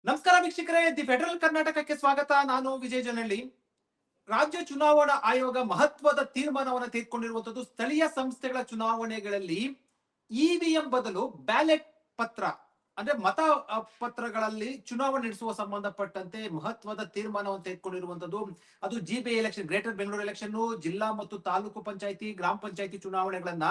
ನಮಸ್ಕಾರ ವೀಕ್ಷಕರೇ, the federal ಕರ್ನಾಟಕಕ್ಕೆ ಸ್ವಾಗತ. ನಾನು ವಿಜಯ್ ಜನಹಳ್ಳಿ. ರಾಜ್ಯ ಚುನಾವಣಾ ಆಯೋಗ ಮಹತ್ವದ ತೀರ್ಮಾನವನ್ನು ತೆಗೆದುಕೊಂಡಿರುವಂತದ್ದು ಸ್ಥಳೀಯ ಸಂಸ್ಥೆಗಳ ಚುನಾವಣೆಗಳಲ್ಲಿ ಇವಿಎಂ ಬದಲು ಬ್ಯಾಲೆಟ್ ಪತ್ರ ಅಂದ್ರೆ ಮತ ಪತ್ರಗಳಲ್ಲಿ ಚುನಾವಣೆ ನಡೆಸುವ ಸಂಬಂಧಪಟ್ಟಂತೆ ಮಹತ್ವದ ತೀರ್ಮಾನವನ್ನು ತೆಗೆದುಕೊಂಡಿರುವಂತದ್ದು. ಅದು GB election, greater Bengaluru election, ಜಿಲ್ಲಾ ಮತ್ತು ತಾಲೂಕು ಪಂಚಾಯತಿ, ಗ್ರಾಮ ಪಂಚಾಯತಿ ಚುನಾವಣೆಗಳನ್ನ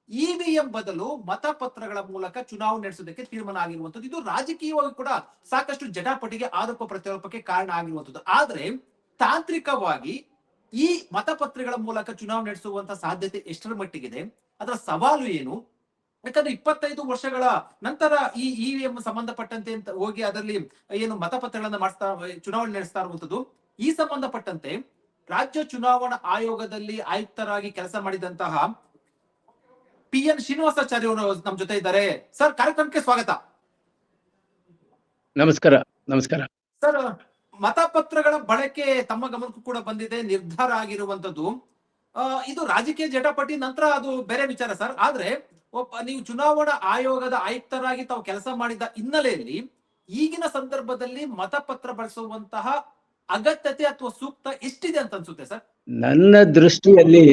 ಇವಿಎಂ ಬದಲು ಮತಪತ್ರಗಳ ಮೂಲಕ ಚುನಾವಣೆ ನಡೆಸೋದಕ್ಕೆ ತೀರ್ಮಾನ ಆಗಿರುವಂತದ್ದು. ಇದು ರಾಜಕೀಯವಾಗಿ ಕೂಡ ಸಾಕಷ್ಟು ಜಟಾಪಟಿಗೆ, ಆರೋಪ ಪ್ರತ್ಯಾರೋಪಕ್ಕೆ ಕಾರಣ ಆಗಿರುವಂತದ್ದು. ಆದ್ರೆ ತಾಂತ್ರಿಕವಾಗಿ ಈ ಮತಪತ್ರಗಳ ಮೂಲಕ ಚುನಾವಣೆ ನಡೆಸುವಂತ ಸಾಧ್ಯತೆ ಎಷ್ಟರ ಮಟ್ಟಿಗಿದೆ, ಅದರ ಸವಾಲು ಏನು? ಯಾಕಂದ್ರೆ 25 ವರ್ಷಗಳ ನಂತರ ಈ ಇವಿಎಂ ಸಂಬಂಧಪಟ್ಟಂತೆ ಅಂತ ಹೋಗಿ ಅದರಲ್ಲಿ ಏನು ಮತಪತ್ರಗಳನ್ನ ಮಾಡಿಸ್ತಾ ಚುನಾವಣೆ ನಡೆಸ್ತಾ ಇರುವಂತದ್ದು. ಈ ಸಂಬಂಧಪಟ್ಟಂತೆ ರಾಜ್ಯ ಚುನಾವಣಾ ಆಯೋಗದಲ್ಲಿ ಆಯುಕ್ತರಾಗಿ ಕೆಲಸ ಮಾಡಿದಂತಹ PN ಶ್ರೀನಿವಾಸಾಚಾರ್ಯ ಅವರು ನಮ್ಮ ಜೊತೆ ಇದ್ದಾರೆ. ಸರ್, ಕಾರ್ಯಕ್ರಮಕ್ಕೆ ಸ್ವಾಗತ. ನಮಸ್ಕಾರ. ನಮಸ್ಕಾರ ಸರ್, ಮತಪತ್ರಗಳ ಬಳಕೆ ತಮ್ಮ ಗಮನಕ್ಕೂ ಕೂಡ ಬಂದಿದೆ, ನಿರ್ಧಾರ ಆಗಿರುವಂತದ್ದು. ಇದು ರಾಜಕೀಯ ಜಟಾಪಟಿ ನಂತರ ಅದು ಬೇರೆ ವಿಚಾರ ಸರ್. ಆದ್ರೆ ನೀವು ಚುನಾವಣಾ ಆಯೋಗದ ಆಯುಕ್ತರಾಗಿ ತಾವು ಕೆಲಸ ಮಾಡಿದ ಹಿನ್ನೆಲೆಯಲ್ಲಿ ಈಗಿನ ಸಂದರ್ಭದಲ್ಲಿ ಮತಪತ್ರ ಬಳಸುವಂತಹ ಅಗತ್ಯತೆ ಅಥವಾ ಸೂಕ್ತ ಎಷ್ಟಿದೆ ಅಂತ ಅನ್ಸುತ್ತೆ ಸರ್? ನನ್ನ ದೃಷ್ಟಿಯಲ್ಲಿ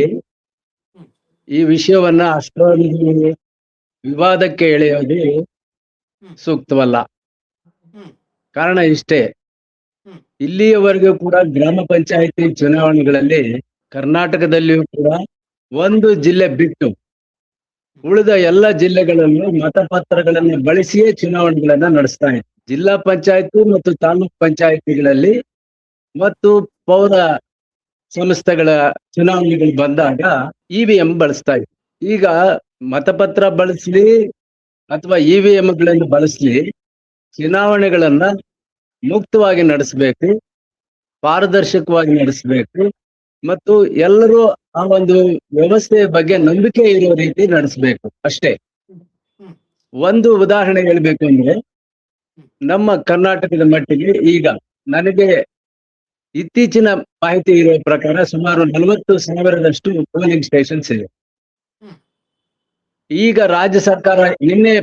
ಈ ವಿಷಯವನ್ನ ಅಷ್ಟೊಂದು ವಿವಾದಕ್ಕೆ ಎಳೆಯೋದು ಸೂಕ್ತವಲ್ಲ. ಕಾರಣ ಇಷ್ಟೇ, ಇಲ್ಲಿಯವರೆಗೂ ಕೂಡ ಗ್ರಾಮ ಪಂಚಾಯತಿ ಚುನಾವಣೆಗಳಲ್ಲಿ ಕರ್ನಾಟಕದಲ್ಲಿಯೂ ಕೂಡ ಒಂದು ಜಿಲ್ಲೆ ಬಿಟ್ಟು ಉಳಿದ ಎಲ್ಲ ಜಿಲ್ಲೆಗಳಲ್ಲೂ ಮತಪತ್ರಗಳನ್ನು ಬಳಸಿಯೇ ಚುನಾವಣೆಗಳನ್ನ ನಡೆಸ್ತಾ ಇತ್ತು. ಜಿಲ್ಲಾ ಪಂಚಾಯತಿ ಮತ್ತು ತಾಲೂಕ್ ಪಂಚಾಯತಿಗಳಲ್ಲಿ ಮತ್ತು ಪೌರ ಸಂಸ್ಥೆಗಳ ಚುನಾವಣೆಗಳು ಬಂದಾಗ ಇವಿಎಂ ಬಳಸ್ತಾ ಇತ್ತು. ಈಗ ಮತಪತ್ರ ಬಳಸ್ಲಿ ಅಥವಾ ಇವಿಎಂಗಳನ್ನು ಬಳಸ್ಲಿ, ಚುನಾವಣೆಗಳನ್ನ ಮುಕ್ತವಾಗಿ ನಡೆಸಬೇಕು, ಪಾರದರ್ಶಕವಾಗಿ ನಡೆಸಬೇಕು ಮತ್ತು ಎಲ್ಲರೂ ಆ ಒಂದು ವ್ಯವಸ್ಥೆಯ ಬಗ್ಗೆ ನಂಬಿಕೆ ಇರುವ ರೀತಿ ನಡೆಸಬೇಕು ಅಷ್ಟೇ. ಒಂದು ಉದಾಹರಣೆ ಹೇಳ್ಬೇಕು ಅಂದ್ರೆ, ನಮ್ಮ ಕರ್ನಾಟಕದ ಮಟ್ಟಿಗೆ ಈಗ ನನಗೆ ಇತ್ತೀಚಿನ ಮಾಹಿತಿ ಇರುವ ಪ್ರಕಾರ ಸುಮಾರು 40,000 ಪೋಲಿಂಗ್ ಸ್ಟೇಷನ್ಸ್ ಇದೆ. ಈಗ ರಾಜ್ಯ ಸರ್ಕಾರ ನಿನ್ನೆ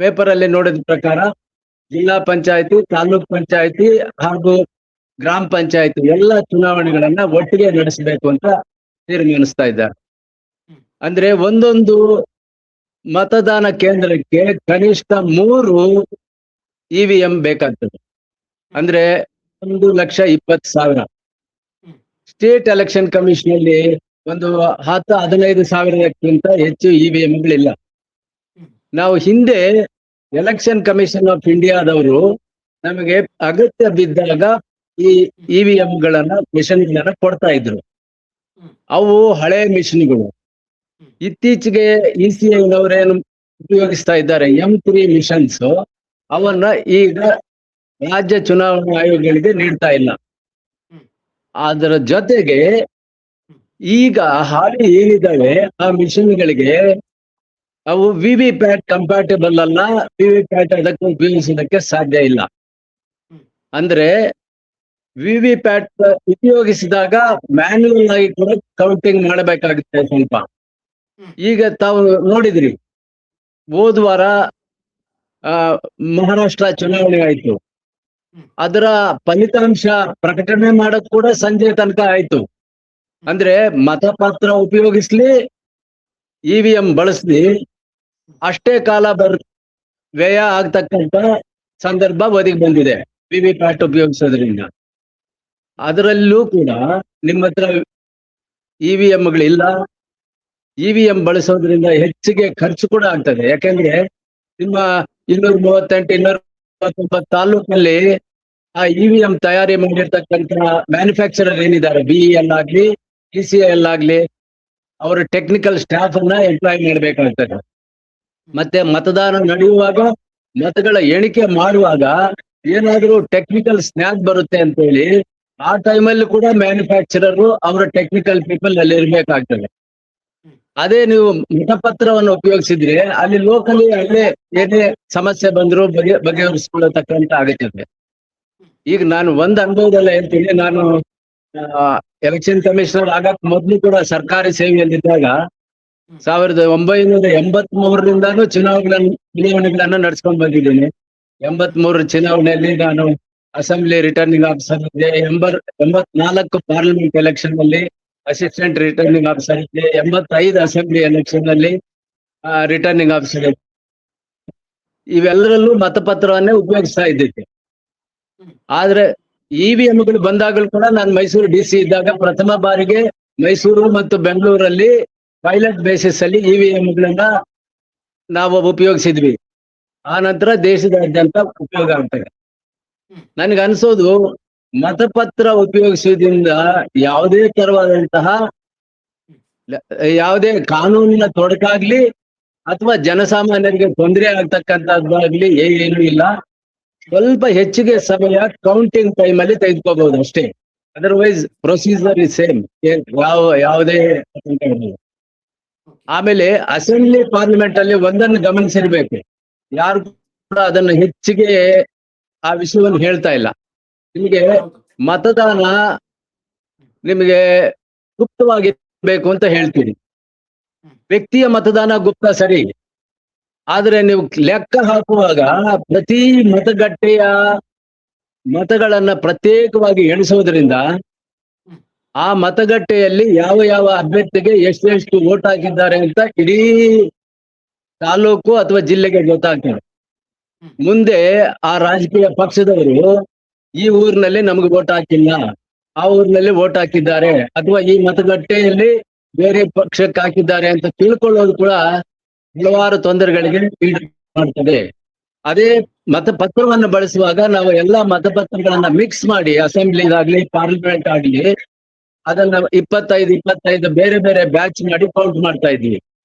ಪೇಪರ್ ಅಲ್ಲಿ ನೋಡಿದ ಪ್ರಕಾರ ಜಿಲ್ಲಾ ಪಂಚಾಯತಿ, ತಾಲೂಕ್ ಪಂಚಾಯತಿ ಹಾಗೂ ಗ್ರಾಮ ಪಂಚಾಯತಿ ಎಲ್ಲ ಚುನಾವಣೆಗಳನ್ನ ಒಟ್ಟಿಗೆ ನಡೆಸಬೇಕು ಅಂತ ತೀರ್ಮಾನಿಸ್ತಾ ಇದ್ದಾರೆ. ಅಂದ್ರೆ ಒಂದೊಂದು ಮತದಾನ ಕೇಂದ್ರಕ್ಕೆ ಕನಿಷ್ಠ 3 ಇವಿಎಂ ಬೇಕಾಗ್ತದೆ. ಅಂದ್ರೆ 1,20,000. ಸ್ಟೇಟ್ ಎಲೆಕ್ಷನ್ ಕಮಿಷನ್ ಅಲ್ಲಿ ಒಂದು 10-15 ಸಾವಿರಕ್ಕಿಂತ ಹೆಚ್ಚು ಇವಿಎಂಗಳಿಲ್ಲ. ನಾವು ಹಿಂದೆ ಎಲೆಕ್ಷನ್ ಕಮಿಷನ್ ಆಫ್ ಇಂಡಿಯಾದವರು ನಮಗೆ ಅಗತ್ಯ ಬಿದ್ದಾಗ ಈ ಇವಿಎಂಗಳನ್ನ ಮಿಷನ್ಗಳನ್ನ ಕೊಡ್ತಾ ಇದ್ರು. ಅವು ಹಳೆ ಮಿಷನ್ಗಳು. ಇತ್ತೀಚೆಗೆ ECIನವರೇನು ಉಪಯೋಗಿಸ್ತಾ ಇದ್ದಾರೆ M3 ಮಿಷನ್ಸ್, ಅವನ್ನ ಈಗ ರಾಜ್ಯ ಚುನಾವಣಾ ಆಯೋಗಗಳಿಗೆ ನೀಡ್ತಾ ಇಲ್ಲ. ಅದರ ಜೊತೆಗೆ ಈಗ ಹಾಲಿ ಏನಿದ್ದಾವೆ ಆ ಮಿಷನ್ಗಳಿಗೆ ಅವು VVPAT ಕಂಪ್ಯಾಟಬಲ್ ಅಲ್ಲ, VVPAT ಅದಕ್ಕೆ ಉಪಯೋಗಿಸೋದಕ್ಕೆ ಸಾಧ್ಯ ಇಲ್ಲ. ಅಂದ್ರೆ VVPAT ಉಪಯೋಗಿಸಿದಾಗ ಮ್ಯಾನ್ಯುಯಲ್ ಆಗಿ ಕೂಡ ಕೌಂಟಿಂಗ್ ಮಾಡಬೇಕಾಗುತ್ತೆ ಸ್ವಲ್ಪ. ಈಗ ತಾವು ನೋಡಿದ್ರಿ, ಹೋದ ವಾರ ಮಹಾರಾಷ್ಟ್ರ ಚುನಾವಣೆ ಆಯ್ತು. ಅದರ ಫಲಿತಾಂಶ ಪ್ರಕಟಣೆ ಮಾಡೋದು ಕೂಡ ಸಂಜೆ ತನಕ ಆಯ್ತು. ಅಂದ್ರೆ ಮತಪತ್ರ ಉಪಯೋಗಿಸ್ಲಿ, ಇವಿಎಂ ಬಳಸ್ಲಿ, ಅಷ್ಟೇ ಕಾಲ ವ್ಯಯ ಆಗ್ತಕ್ಕಂತ ಸಂದರ್ಭ ಒದಗಿ ಬಂದಿದೆ VVPAT ಉಪಯೋಗಿಸೋದ್ರಿಂದ. ಅದರಲ್ಲೂ ಕೂಡ ನಿಮ್ಮ ಹತ್ರ ಇವಿಎಂಗಳಿಲ್ಲ. ಇವಿಎಂ ಬಳಸೋದ್ರಿಂದ ಹೆಚ್ಚಿಗೆ ಖರ್ಚು ಕೂಡ ಆಗ್ತದೆ. ಯಾಕಂದ್ರೆ ನಿಮ್ಮ 238, 229 ತಾಲೂಕಲ್ಲಿ ಆ ಇವಿಎಂ ತಯಾರಿ ಮಾಡಿರ್ತಕ್ಕಂಥ ಮ್ಯಾನುಫ್ಯಾಕ್ಚರರ್ ಏನಿದ್ದಾರೆ, BEL ಆಗ್ಲಿ ECIL ಆಗ್ಲಿ, ಅವರ ಟೆಕ್ನಿಕಲ್ ಸ್ಟಾಫ್ ಅನ್ನ ಎಂಪ್ಲಾಯ್ ಮಾಡ್ಬೇಕಾಗ್ತದೆ. ಮತ್ತೆ ಮತದಾನ ನಡೆಯುವಾಗ, ಮತಗಳ ಎಣಿಕೆ ಮಾಡುವಾಗ ಏನಾದ್ರೂ ಟೆಕ್ನಿಕಲ್ ಸ್ನ್ಯಾಕ್ ಬರುತ್ತೆ ಅಂತ ಹೇಳಿ ಆ ಟೈಮಲ್ಲಿ ಕೂಡ ಮ್ಯಾನುಫ್ಯಾಕ್ಚರರ್ ಅವರ ಟೆಕ್ನಿಕಲ್ ಪೀಪಲ್ ಅಲ್ಲಿ ಇರ್ಬೇಕಾಗ್ತದೆ. ಅದೇ ನೀವು ಮತಪತ್ರವನ್ನು ಉಪಯೋಗಿಸಿದ್ರೆ ಅಲ್ಲಿ ಲೋಕಲಿ ಅಲ್ಲೇ ಏನೇ ಸಮಸ್ಯೆ ಬಂದ್ರು ಬಗೆಹರಿಸ್ಕೊಳ್ಳತಕ್ಕಂತ ಆಗುತ್ತದೆ. ಈಗ ನಾನು ಒಂದು ಅನುಭವದಲ್ಲ ಹೇಳ್ತೀನಿ. ನಾನು ಎಲೆಕ್ಷನ್ ಕಮಿಷನರ್ ಆಗಕ್ ಮೊದ್ಲು ಕೂಡ ಸರ್ಕಾರಿ ಸೇವೆಯಲ್ಲಿದ್ದಾಗ 1983ರಿಂದಾನು ಚುನಾವಣೆಗಳನ್ನ ನಡ್ಸ್ಕೊಂಡ್ ಬಂದಿದ್ದೀನಿ. 83 ಚುನಾವಣೆಯಲ್ಲಿ ನಾನು ಅಸೆಂಬ್ಲಿ ರಿಟರ್ನಿಂಗ್ ಆಫೀಸರ್ ಇದ್ದೆ. 84 ಪಾರ್ಲಿಮೆಂಟ್ ಎಲೆಕ್ಷನ್ ನಲ್ಲಿ ಅಸಿಸ್ಟೆಂಟ್ ರಿಟರ್ನಿಂಗ್ ಆಫೀಸರ್ ಇದ್ದೆ. 85 ಅಸೆಂಬ್ಲಿ ಎಲೆಕ್ಷನ್ ನಲ್ಲಿ ರಿಟರ್ನಿಂಗ್ ಆಫೀಸರ್ ಇದ್ದೆ. ಇವೆಲ್ಲರಲ್ಲೂ ಮತಪತ್ರವನ್ನೇ ಉಪಯೋಗಿಸ್ತಾ ಇದ್ದಿದ್ದೆ. ಆದ್ರೆ ಇವಿಎಂಗಳು ಬಂದಾಗಲೂ ಕೂಡ ನಾನು ಮೈಸೂರು DC ಇದ್ದಾಗ ಪ್ರಥಮ ಬಾರಿಗೆ ಮೈಸೂರು ಮತ್ತು ಬೆಂಗಳೂರಲ್ಲಿ ಪೈಲಟ್ ಬೇಸಿಸ್ ಅಲ್ಲಿ ಇವಿಎಂಗಳನ್ನ ನಾವು ಉಪಯೋಗಿಸಿದ್ವಿ. ಆ ನಂತರ ದೇಶದಾದ್ಯಂತ ಉಪಯೋಗ ಆಗ್ತದೆ. ನನ್ಗೆ ಅನ್ಸೋದು ಮತಪತ್ರ ಉಪಯೋಗಿಸೋದ್ರಿಂದ ಯಾವುದೇ ತರವಾದಂತಹ ಯಾವುದೇ ಕಾನೂನಿನ ತೊಡಕಾಗ್ಲಿ ಅಥವಾ ಜನಸಾಮಾನ್ಯರಿಗೆ ತೊಂದರೆ ಆಗ್ತಕ್ಕಂಥದ್ದಾಗ್ಲಿ ಏನೂ ಇಲ್ಲ. ಸ್ವಲ್ಪ ಹೆಚ್ಚಿಗೆ ಸಮಯ ಕೌಂಟಿಂಗ್ ಟೈಮ್ ಅಲ್ಲಿ ತೆಗೆದುಕೋಬಹುದು ಅಷ್ಟೇ. Otherwise procedure is same. ಯಾವುದೇ ಆಮೇಲೆ ಅಸೆಂಬ್ಲಿ ಪಾರ್ಲಿಮೆಂಟ್ ಅಲ್ಲಿ ಒಂದನ್ನು ಗಮನಿಸಿರ್ಬೇಕು, ಯಾರು ಕೂಡ ಅದನ್ನು ಹೆಚ್ಚಿಗೆ ಆ ವಿಷಯವನ್ನು ಹೇಳ್ತಾ ಇಲ್ಲ. ನಿಮಗೆ ಮತದಾನ ನಿಮಗೆ ಗುಪ್ತವಾಗಿರ್ಬೇಕು ಅಂತ ಹೇಳ್ತೀರಿ. ವ್ಯಕ್ತಿಯ ಮತದಾನ ಗುಪ್ತ ಸರಿ, ಆದ್ರೆ ನೀವು ಲೆಕ್ಕ ಹಾಕುವಾಗ ಪ್ರತಿ ಮತಗಟ್ಟೆಯ ಮತಗಳನ್ನ ಪ್ರತ್ಯೇಕವಾಗಿ ಎಣಿಸೋದ್ರಿಂದ ಆ ಮತಗಟ್ಟೆಯಲ್ಲಿ ಯಾವ ಯಾವ ಅಭ್ಯರ್ಥಿಗೆ ಎಷ್ಟು ವೋಟ್ ಹಾಕಿದ್ದಾರೆ ಅಂತ ಇಡೀ ತಾಲೂಕು ಅಥವಾ ಜಿಲ್ಲೆಗೆ ಗೊತ್ತಾಗ್ತದೆ. ಮುಂದೆ ಆ ರಾಜಕೀಯ ಪಕ್ಷದವರು ಈ ಊರಿನಲ್ಲಿ ನಮ್ಗೆ ವೋಟ್ ಹಾಕಿಲ್ಲ, ಆ ಊರಿನಲ್ಲಿ ವೋಟ್ ಹಾಕಿದ್ದಾರೆ, ಅಥವಾ ಈ ಮತಗಟ್ಟೆಯಲ್ಲಿ ಬೇರೆ ಪಕ್ಷಕ್ಕೆ ಹಾಕಿದ್ದಾರೆ ಅಂತ ತಿಳ್ಕೊಳ್ಳೋದು ಕೂಡ ಹಲವಾರು ತೊಂದರೆಗಳಿಗೆ ಈಡು ಮಾಡ್ತದೆ. ಅದೇ ಮತಪತ್ರವನ್ನು ಬಳಸುವಾಗ ನಾವು ಎಲ್ಲಾ ಮತಪತ್ರಗಳನ್ನ ಮಿಕ್ಸ್ ಮಾಡಿ ಅಸೆಂಬ್ಲಿಗಾಗ್ಲಿ ಪಾರ್ಲಿಮೆಂಟ್ ಆಗ್ಲಿ ಅದನ್ನ 25 ಬೇರೆ ಬೇರೆ ಬ್ಯಾಚ್ ಮಾಡಿ ಕೌಂಟ್ ಮಾಡ್ತಾ ಇದ್ವಿ.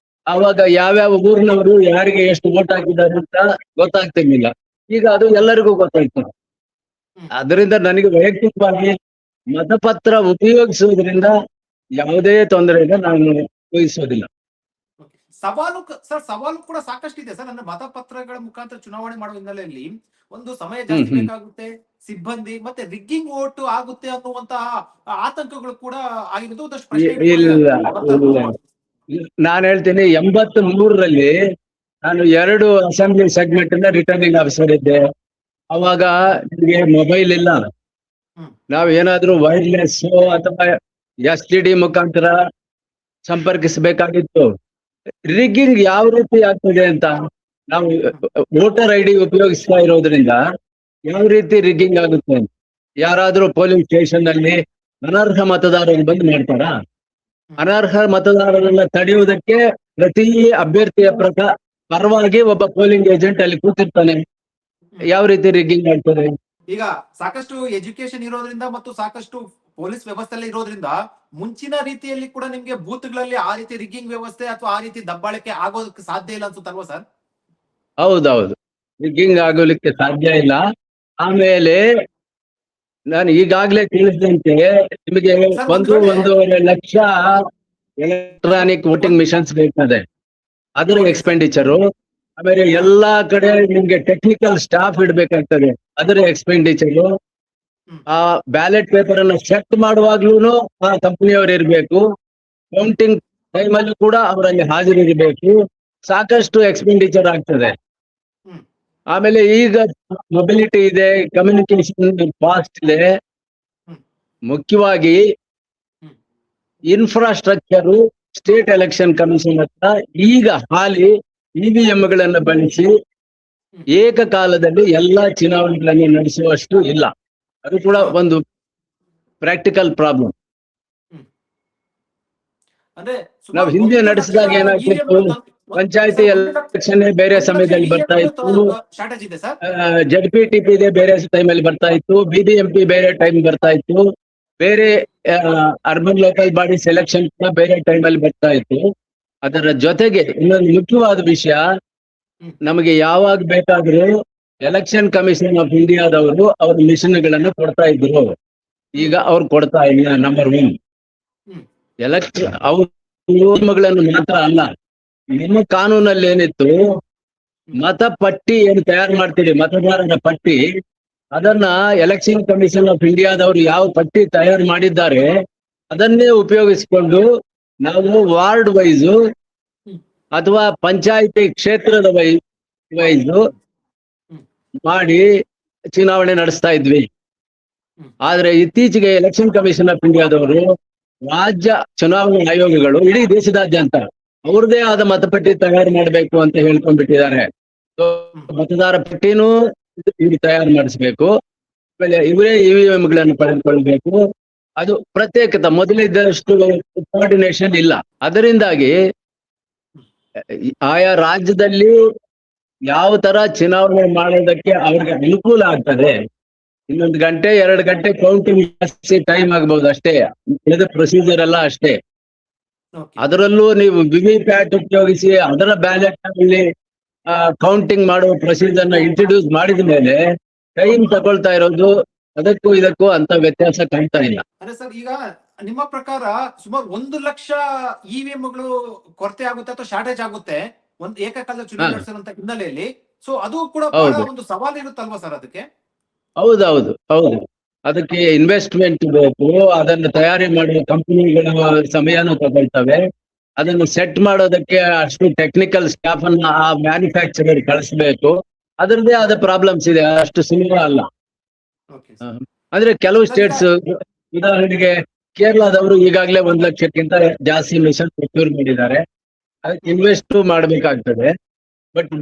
ಆವಾಗ ಯಾವ್ಯಾವ ಊರಿನವರು ಯಾರಿಗೆ ಎಷ್ಟು ವೋಟ್ ಹಾಕಿದ್ದಾರೆ ಅಂತ ಗೊತ್ತಾಗ್ತಿರ್ಲಿಲ್ಲ. ಈಗ ಅದು ಎಲ್ಲರಿಗೂ ಗೊತ್ತಾಗ್ತದೆ. ಅದರಿಂದ ನನಗೆ ವೈಯಕ್ತಿಕವಾಗಿ ಮತಪತ್ರ ಉಪಯೋಗಿಸುವುದರಿಂದ ಯಾವುದೇ ತೊಂದರೆ ಇಲ್ಲ, ನಾನು ಉಪಯೋಗಿಸೋದಿಲ್ಲ. ಸವಾಲು ಕೂಡ ಸಾಕಷ್ಟು ಇದೆ ಸರ್. ಅಂದ್ರೆ ಮತಪತ್ರಗಳ ಮುಖಾಂತರ ಚುನಾವಣೆ ಮಾಡುವ ಹಿನ್ನೆಲೆಯಲ್ಲಿ ಒಂದು ಸಮಯ ಜಾಸ್ತಿ ಬೇಕಾಗುತ್ತೆ, ಸಿಬ್ಬಂದಿ ಮತ್ತೆ ರಿಗ್ಗಿಂಗ್ ವೋಟ್ ಆಗುತ್ತೆ ಅನ್ನುವಂತಹ ಆತಂಕಗಳು ಕೂಡ ಆಗಿರೋದು ಒಂದಷ್ಟು ಪ್ರಶ್ನೆ. ನಾನು ಹೇಳ್ತೀನಿ, 83ರಲ್ಲಿ ನಾನು 2 ಅಸೆಂಬ್ಲಿ ಸೆಗ್ಮೆಂಟ್ ಇಂದ ರಿಟರ್ನಿಂಗ್ ಆಫೀಸರ್ ಇದ್ದೆ. ಅವಾಗ ನಿಮಗೆ ಮೊಬೈಲ್ ಇಲ್ಲ. ನಾವ್ ಏನಾದ್ರೂ ವೈರ್ಲೆಸ್ ಅಥವಾ STD ಮುಖಾಂತರ ಸಂಪರ್ಕಿಸಬೇಕಾಗಿತ್ತು. ರಿಗ್ಗಿಂಗ್ ಯಾವ ರೀತಿ ಆಗ್ತದೆ ಅಂತ ನಾವು ವೋಟರ್ ID ಉಪಯೋಗಿಸ್ತಾ ಇರೋದ್ರಿಂದ ಯಾವ ರೀತಿ ರಿಗ್ಗಿಂಗ್ ಆಗುತ್ತೆ ಅಂತ ಯಾರಾದ್ರೂ ಪೋಲಿಂಗ್ ಸ್ಟೇಷನ್ ಅಲ್ಲಿ ಅನರ್ಹ ಮತದಾರರು ಬಂದು ಮಾಡ್ತಾರಾ? ಅನರ್ಹ ಮತದಾರರನ್ನ ತಡೆಯುವುದಕ್ಕೆ ಪ್ರತಿ ಅಭ್ಯರ್ಥಿಯ ಪರವಾಗಿ ಒಬ್ಬ ಪೋಲಿಂಗ್ ಏಜೆಂಟ್ ಅಲ್ಲಿ ಕೂತಿರ್ತಾನೆ. ಯಾವ ರೀತಿ ರಿಗ್ಗಿಂಗ್ ಆಗ್ತದೆ? ಈಗ ಸಾಕಷ್ಟು ಎಜುಕೇಶನ್ ಇರೋದ್ರಿಂದ ಮತ್ತು ಸಾಕಷ್ಟು ಪೊಲೀಸ್ ವ್ಯವಸ್ಥೆ ಇರೋದ್ರಿಂದ ಮುಂಚಿನ ರೀತಿಯಲ್ಲಿ ಕೂಡ ನಿಮ್ಗೆ ಬೂತ್ಗಳಲ್ಲಿ ಆ ರೀತಿ ರಿಗ್ಗಿಂಗ್ ವ್ಯವಸ್ಥೆ ಅಥವಾ ಆ ರೀತಿ ದಬ್ಬಾಳಿಕೆ ಆಗೋದಕ್ಕೆ ಸಾಧ್ಯ ಇಲ್ಲ ಅನ್ಸುತ್ತಲ್ವಾ ಸರ್? ಹೌದೌದು, ರಿಗ್ಗಿಂಗ್ ಆಗೋಲಿಕ್ಕೆ ಸಾಧ್ಯ ಇಲ್ಲ. ಆಮೇಲೆ ನಾನು ಈಗಾಗ್ಲೇ ತಿಳಿಸಿದಂತೆ ನಿಮಗೆ 1.5 ಲಕ್ಷ ಎಲೆಕ್ಟ್ರಾನಿಕ್ ವೋಟಿಂಗ್ ಮಿಷನ್ಸ್ ಬೇಕಾದೆ, ಅದರ ಎಕ್ಸ್ಪೆಂಡಿಚರು. ಆಮೇಲೆ ಎಲ್ಲಾ ಕಡೆ ನಿಮ್ಗೆ ಟೆಕ್ನಿಕಲ್ ಸ್ಟಾಫ್ ಇಡ್ಬೇಕಾಗ್ತದೆ, ಅದರ ಎಕ್ಸ್ಪೆಂಡಿಚರು. ಆ ಬ್ಯಾಲೆಟ್ ಪೇಪರ್ ಅನ್ನ ಚೆಕ್ ಮಾಡುವಾಗ್ಲೂ ಆ ಕಂಪನಿಯವರು ಇರ್ಬೇಕು, ಕೌಂಟಿಂಗ್ ಟೈಮ್ ಅಲ್ಲಿ ಕೂಡ ಅವರಲ್ಲಿ ಹಾಜರಿರಬೇಕು. ಸಾಕಷ್ಟು ಎಕ್ಸ್ಪೆಂಡಿಚರ್ ಆಗ್ತದೆ. ಆಮೇಲೆ ಈಗ ಮೊಬಿಲಿಟಿ ಇದೆ, ಕಮ್ಯುನಿಕೇಶನ್ ಫಾಸ್ಟ್ ಇದೆ. ಮುಖ್ಯವಾಗಿ ಇನ್ಫ್ರಾಸ್ಟ್ರಕ್ಚರ್ ಸ್ಟೇಟ್ ಎಲೆಕ್ಷನ್ ಕಮಿಷನ್ ಹತ್ರ ಈಗ ಹಾಲಿ ಇವಿಎಂಗಳನ್ನು ಬಳಸಿ ಏಕಕಾಲದಲ್ಲಿ ಎಲ್ಲಾ ಚುನಾವಣೆಗಳನ್ನು ನಡೆಸುವಷ್ಟು ಇಲ್ಲ. ಅದು ಕೂಡ ಒಂದು ಪ್ರಾಕ್ಟಿಕಲ್ ಪ್ರಾಬ್ಲಮ್. ನಾವು ಹಿಂದೆ ನಡೆಸಿದಾಗ ಏನಾಗ್ತಿತ್ತು, ಪಂಚಾಯತಿ ಎಲೆಕ್ಷನ್ ಬೇರೆ ಸಮಯದಲ್ಲಿ ಬರ್ತಾ ಇತ್ತು, ZPTP ಬೇರೆ ಟೈಮಲ್ಲಿ ಬರ್ತಾ ಇತ್ತು, BBMP ಬೇರೆ ಟೈಮ್ ಬರ್ತಾ ಇತ್ತು, ಬೇರೆ ಅರ್ಬನ್ ಲೋಕಲ್ ಬಾಡಿ ಸೆಲೆಕ್ಷನ್ ಕೂಡ ಬೇರೆ ಟೈಮಲ್ಲಿ ಬರ್ತಾ ಇತ್ತು. ಅದರ ಜೊತೆಗೆ ಇನ್ನೊಂದು ಮುಖ್ಯವಾದ ವಿಷಯ, ನಮಗೆ ಯಾವಾಗ ಬೇಕಾದ್ರೂ ಎಲೆಕ್ಷನ್ ಕಮಿಷನ್ ಆಫ್ ಇಂಡಿಯಾದವರು ಅವ್ರ ಮಿಷನ್ಗಳನ್ನು ಕೊಡ್ತಾ ಇದ್ರು. ಈಗ ಅವ್ರು ಕೊಡ್ತಾ ಇಲ್ಲ. ನಂಬರ್ 1 ಅವ್ರ ನಿಯಮಗಳನ್ನು ಮಾತ್ರ ಅಲ್ಲ, ನಿಮ್ಮ ಕಾನೂನಲ್ಲಿ ಏನಿತ್ತು, ಮತಪಟ್ಟಿ ಏನು ತಯಾರು ಮಾಡ್ತೀರಿ, ಮತದಾರರ ಪಟ್ಟಿ, ಅದನ್ನ ಎಲೆಕ್ಷನ್ ಕಮಿಷನ್ ಆಫ್ ಇಂಡಿಯಾದವರು ಯಾವ ಪಟ್ಟಿ ತಯಾರು ಮಾಡಿದ್ದಾರೆ ಅದನ್ನೇ ಉಪಯೋಗಿಸಿಕೊಂಡು ನಾವು ವಾರ್ಡ್ ವೈಸ್ ಅಥವಾ ಪಂಚಾಯಿತಿ ಕ್ಷೇತ್ರದ ವೈಸ್ ಮಾಡಿ ಚುನಾವಣೆ ನಡೆಸ್ತಾ ಇದ್ವಿ. ಹ್ಮ್. ಆದ್ರೆ ಇತ್ತೀಚೆಗೆ ಎಲೆಕ್ಷನ್ ಕಮಿಷನ್ ಆಫ್ ಇಂಡಿಯಾದವರು ರಾಜ್ಯ ಚುನಾವಣಾ ಆಯೋಗಗಳು ಇಡೀ ದೇಶದಾದ್ಯಂತ ಅವ್ರದೇ ಆದ ಮತಪಟ್ಟಿ ತಯಾರು ಮಾಡಬೇಕು ಅಂತ ಹೇಳ್ಕೊಂಡ್ಬಿಟ್ಟಿದ್ದಾರೆ. So, ಹ್ಮ್. ಮತದಾರ ಪಟ್ಟಿನೂ ಇವ್ರು ತಯಾರು ಮಾಡಿಸ್ಬೇಕು, ಆಮೇಲೆ ಇವರೇ ಇವಿಎಂ ಗಳನ್ನು ಪಡೆದುಕೊಳ್ಬೇಕು. ಅದು ಪ್ರತ್ಯೇಕತೆ ಮೊದಲಿದ್ದಷ್ಟು ಕೋಆರ್ಡಿನೇಷನ್ ಇಲ್ಲ. ಅದರಿಂದಾಗಿ ಆಯಾ ರಾಜ್ಯದಲ್ಲಿ ಯಾವ ತರ ಚುನಾವಣೆ ಮಾಡೋದಕ್ಕೆ ಅವ್ರಿಗೆ ಅನುಕೂಲ ಆಗ್ತದೆ. 1 ಗಂಟೆ 2 ಗಂಟೆ ಕೌಂಟಿಂಗ್ ಟೈಮ್ ಆಗ್ಬಹುದು ಅಷ್ಟೇ, ಉಳಿದ ಪ್ರೊಸೀಜರ್ ಎಲ್ಲ ಅಷ್ಟೇ. Okay. ಅದರಲ್ಲೂ ನೀವು ವಿವಿ ಪ್ಯಾಟ್ ಉಪಯೋಗಿಸಿ ಅದರ ಬ್ಯಾಲೆಟ್ ಅಲ್ಲಿ ಕೌಂಟಿಂಗ್ ಮಾಡುವ ಪ್ರೊಸೀಜರ್ ನ ಇಂಟ್ರೊಡ್ಯೂಸ್ ಮಾಡಿದ ಮೇಲೆ ಟೈಮ್ ತಗೊಳ್ತಾ ಇರೋದು ಅದಕ್ಕೂ ಇದಕ್ಕೂ ಅಂತ ವ್ಯತ್ಯಾಸ ಕಾಣ್ತಾ ಇಲ್ಲ. ಅಂದ್ರೆ ಸರ್, ಈಗ ನಿಮ್ಮ ಪ್ರಕಾರ ಸುಮಾರು 1 ಲಕ್ಷ ಇವಿಎಂಗಳು ಕೊರತೆ ಆಗುತ್ತೆ ಅಥವಾ ಶಾರ್ಟೇಜ್ ಆಗುತ್ತೆ ಒಂದು ಏಕಕಾಲದಲ್ಲಿ ಚುನಾವಣೆ ನಡೆಸುವಂತ ಹಿನ್ನೆಲೆಯಲ್ಲಿ. ಸೊ ಅದು ಕೂಡ ಬಹಳ ಹೌದು. ಒಂದು ಸವಾಲು ಇರುತ್ತಲ್ವಾ ಸರ್ ಅದಕ್ಕೆ? ಹೌದು. ಅದಕ್ಕೆ ಇನ್ವೆಸ್ಟ್ಮೆಂಟ್ ಬೇಕು, ಅದನ್ನು ತಯಾರಿ ಮಾಡುವ ಕಂಪನಿಗಳ ಸಮಯನೂ ತಗೊಳ್ತವೆ. ಅದನ್ನು ಸೆಟ್ ಮಾಡೋದಕ್ಕೆ ಅಷ್ಟು ಟೆಕ್ನಿಕಲ್ ಸ್ಟಾಫ್ ಅನ್ನ ಆ ಮ್ಯಾನುಫ್ಯಾಕ್ಚರರ್ ಕಳಿಸ್ಬೇಕು. ಅದರದ್ದೇ ಆದ ಪ್ರಾಬ್ಲಮ್ಸ್ ಇದೆ, ಅಷ್ಟು ಸುಲಭ ಅಲ್ಲ. Okay, ಹ. ಅಂದ್ರೆ ಕೆಲವು ಸ್ಟೇಟ್ಸ್, ಉದಾಹರಣೆಗೆ ಕೇರಳದವರು ಈಗಾಗಲೇ 1 ಲಕ್ಷಕ್ಕಿಂತ ಜಾಸ್ತಿ ಮಿಷನ್ ಪ್ರೊಕ್ಯೂರ್ ಮಾಡಿದ್ದಾರೆ. ಅದಕ್ಕೆ ಇನ್ವೆಸ್ಟ್ ಮಾಡಬೇಕಾಗ್ತದೆ. ಬಟ್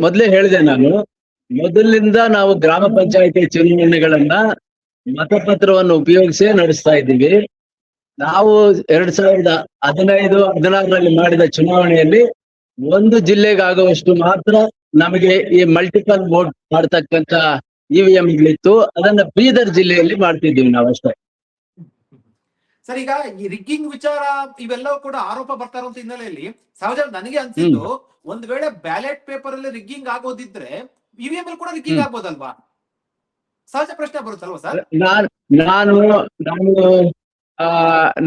ಮೊದಲೇ ಹೇಳಿದೆ ನಾನು, ಮೊದಲಿನಿಂದ ನಾವು ಗ್ರಾಮ ಪಂಚಾಯತಿ ಚುನಾವಣೆಗಳನ್ನ ಮತಪತ್ರವನ್ನು ಉಪಯೋಗಿಸೇ ನಡೆಸ್ತಾ ಇದ್ದೀವಿ. ನಾವು 2015-16ರಲ್ಲಿ ಮಾಡಿದ ಚುನಾವಣೆಯಲ್ಲಿ 1 ಜಿಲ್ಲೆಗಾಗುವಷ್ಟು ಮಾತ್ರ ನಮಗೆ ಈ ಮಲ್ಟಿಪಲ್ ವೋಟ್ ಮಾಡ್ತಕ್ಕಂತ ಇವಿಎಂಗಳಿತ್ತು. ಅದನ್ನ ಬೀದರ್ ಜಿಲ್ಲೆಯಲ್ಲಿ ಮಾಡ್ತಿದ್ದೀವಿ ನಾವಷ್ಟೇ. ಸರ್, ಈಗ ಈ ರಿಗ್ಗಿಂಗ್ ವಿಚಾರ ಇವೆಲ್ಲವೂ ಕೂಡ ಆರೋಪ ಬರ್ತಾ ಇರುವಂತ ಹಿನ್ನೆಲೆಯಲ್ಲಿ ಸಹಜ ನನಗೆ ಅನ್ಸಿದ್ದು, ಒಂದ್ ವೇಳೆ ಬ್ಯಾಲೆಟ್ ಪೇಪರ್ ಅಲ್ಲಿ ರಿಗ್ಗಿಂಗ್ ಆಗೋದಿದ್ರೆ ಇವಿಎಂ ಅಲ್ಲಿ ಕೂಡ ರಿಗ್ಗಿಂಗ್ ಆಗ್ಬೋದಲ್ವಾ? ಸಹಜ ಪ್ರಶ್ನೆ ಬರುತ್ತಲ್ವಾ ಸರ್? ನಾನು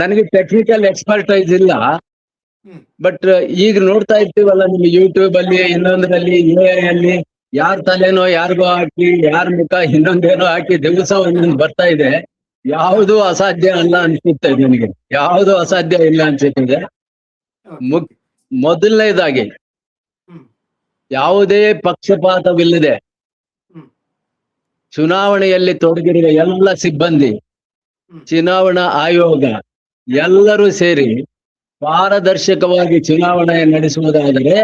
ನನಗೆ ಟೆಕ್ನಿಕಲ್ ಎಕ್ಸ್ಪರ್ಟೈಸ್ ಇಲ್ಲ. ಹ್ಮ್. ಬಟ್ ಈಗ ನೋಡ್ತಾ ಇರ್ತೀವಲ್ಲ ನಿಮ್ಗೆ ಯೂಟ್ಯೂಬ್ ಅಲ್ಲಿ, ಇನ್ನೊಂದರಲ್ಲಿ, AI ಅಲ್ಲಿ ಯಾರ ತಲೆನೋ ಯಾರಿಗೋ ಹಾಕಿ, ಯಾರ ಮುಖ ಇನ್ನೊಂದೇನೋ ಹಾಕಿ ದಿವಸ ಒಂದೊಂದು ಬರ್ತಾ ಇದೆ. ಯಾವುದು ಅಸಾಧ್ಯ ಅಲ್ಲ ಅನ್ಸುತ್ತೆ ನನಗೆ, ಯಾವುದು ಅಸಾಧ್ಯ ಇಲ್ಲ ಅನ್ಸುತ್ತದೆ. Okay. ಮೊದಲನೇದಾಗಿ ಹ್ಮ್. ಯಾವುದೇ ಪಕ್ಷಪಾತವಿಲ್ಲದೆ ಹ್ಮ್. ಚುನಾವಣೆಯಲ್ಲಿ ತೊಡಗಿರುವ ಎಲ್ಲ ಸಿಬ್ಬಂದಿ, ಹ್ಮ್. ಚುನಾವಣಾ ಆಯೋಗ ಎಲ್ಲರೂ ಸೇರಿ ಪಾರದರ್ಶಕವಾಗಿ ಚುನಾವಣೆ ನಡೆಸುವುದಾದರೆ